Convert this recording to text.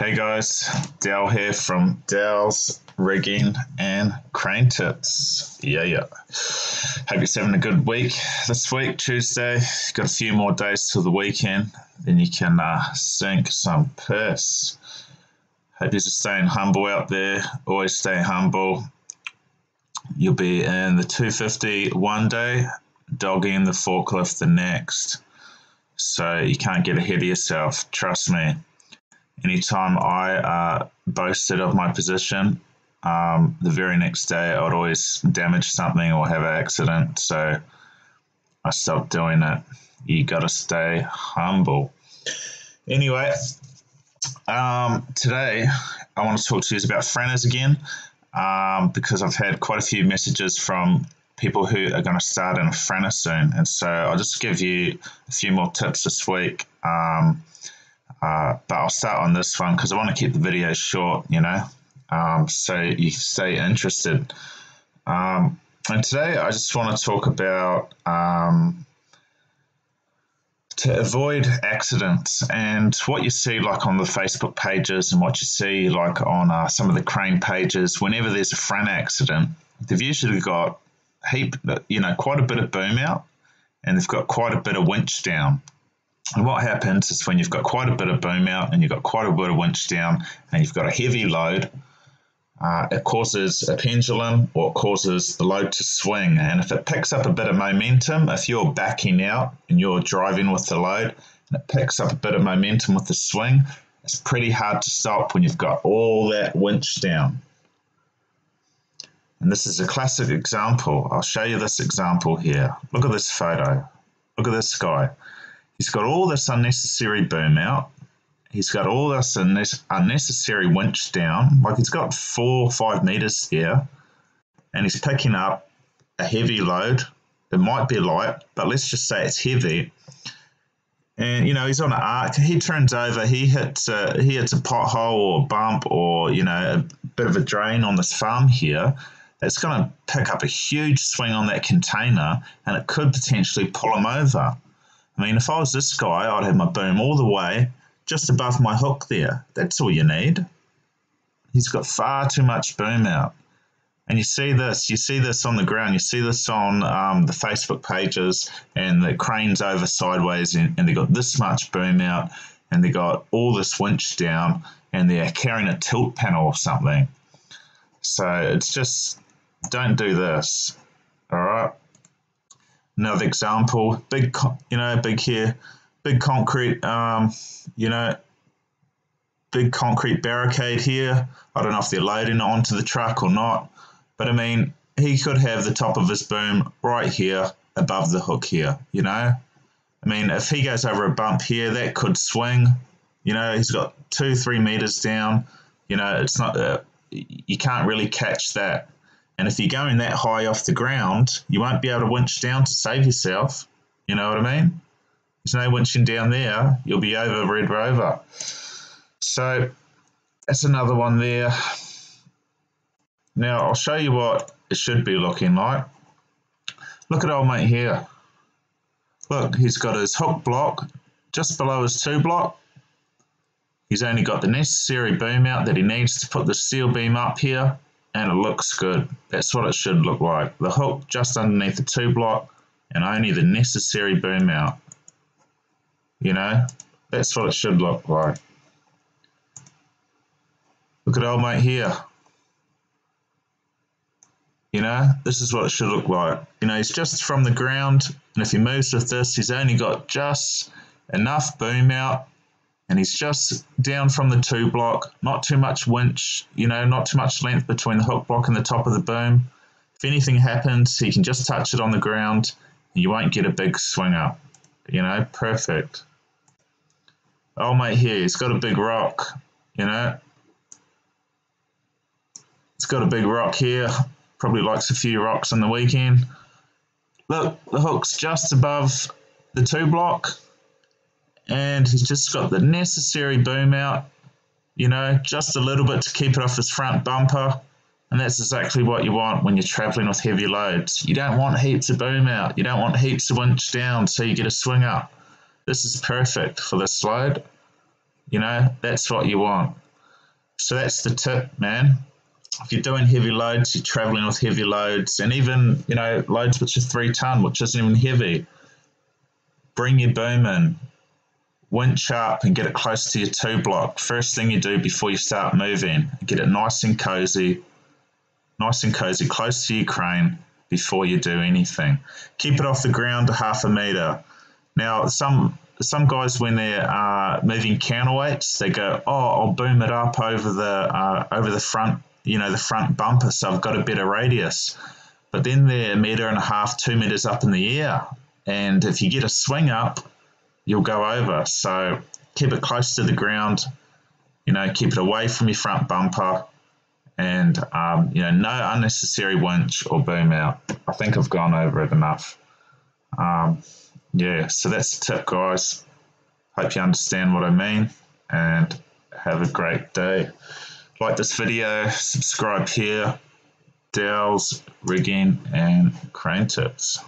Hey guys, Dal here from Dal's Rigging and Crane Tips. Yeah. Hope you're having a good week this week, Tuesday. Got a few more days till the weekend, then you can sink some purse. Hope you're just staying humble out there. Always stay humble. You'll be in the 250 one day, dogging the forklift the next. So you can't get ahead of yourself, trust me. Anytime I boasted of my position, the very next day I'd always damage something or have an accident. So I stopped doing it. You got to stay humble. Anyway, today I want to talk to you about frannas again because I've had quite a few messages from people who are going to start in a franna soon. And so I'll just give you a few more tips this week. But I'll start on this one because I want to keep the video short, so you stay interested. And today I just want to talk about to avoid accidents and what you see like on the Facebook pages and what you see like on some of the crane pages. Whenever there's a front accident, they've usually got quite a bit of boom out and they've got quite a bit of winch down. And what happens is when you've got quite a bit of boom out and you've got quite a bit of winch down and you've got a heavy load, it causes a pendulum or it causes the load to swing. And if it picks up a bit of momentum, if you're backing out and you're driving with the load and it picks up a bit of momentum with the swing, it's pretty hard to stop when you've got all that winch down. And this is a classic example. I'll show you this example here. Look at this photo. Look at this guy. He's got all this unnecessary boom out. He's got all this unnecessary winch down. Like he's got 4 or 5 meters here. And he's picking up a heavy load. It might be light, but let's just say it's heavy. And, he's on an arc. He turns over. He hits a pothole or a bump or, a bit of a drain on this farm here. It's going to pick up a huge swing on that container and it could potentially pull him over. I mean, if I was this guy, I'd have my boom all the way just above my hook there. That's all you need. He's got far too much boom out. And you see this on the ground. You see this on the Facebook pages and the crane's over sideways and they got this much boom out and they got all this winch down and they're carrying a tilt panel or something. So it's just, don't do this, all right? Another example, big concrete, big concrete barricade here. I don't know if they're loading it onto the truck or not, but I mean, he could have the top of his boom right here above the hook here, I mean, if he goes over a bump here, that could swing, he's got 2-3 meters down, it's not, you can't really catch that. And if you're going that high off the ground, you won't be able to winch down to save yourself. You know what I mean? There's no winching down there. You'll be over Red Rover. So that's another one there. Now I'll show you what it should be looking like. Look at old mate here. Look, he's got his hook block just below his 2 block. He's only got the necessary boom out that he needs to put the steel beam up here. And it looks good. That's what it should look like. The hook just underneath the 2 block and only the necessary boom out. That's what it should look like. Look at old mate here. This is what it should look like. He's just from the ground and if he moves with this, he's only got just enough boom out. And he's just down from the 2 block, not too much winch, not too much length between the hook block and the top of the boom. If anything happens, he can just touch it on the ground and you won't get a big swing up. Perfect. Oh, mate, here, he's got a big rock, He's got a big rock here, probably likes a few rocks on the weekend. Look, the hook's just above the 2 block. And he's just got the necessary boom out, just a little bit to keep it off his front bumper. And that's exactly what you want when you're traveling with heavy loads. You don't want heaps of boom out. You don't want heaps of winch down so you get a swing up. This is perfect for this load. That's what you want. So that's the tip, man. If you're doing heavy loads, you're traveling with heavy loads, and even, you know, loads which are 3 ton, which isn't even heavy, bring your boom in, winch up and get it close to your 2 block. First thing you do before you start moving, get it nice and cozy, close to your crane before you do anything. Keep it off the ground to 1/2 metre. Now, some guys, when they're moving counterweights, they go, "Oh, I'll boom it up over the front, you know, the front bumper, so I've got a better radius." But then they're 1.5 metres, 2 metres up in the air, and if you get a swing up, you'll go over. So keep it close to the ground, you know, keep it away from your front bumper, and you know, no unnecessary winch or boom out. I think I've gone over it enough. Yeah, so that's the tip, guys. Hope you understand what I mean, and have a great day. Like this video, subscribe here. Dowels, rigging, and crane tips.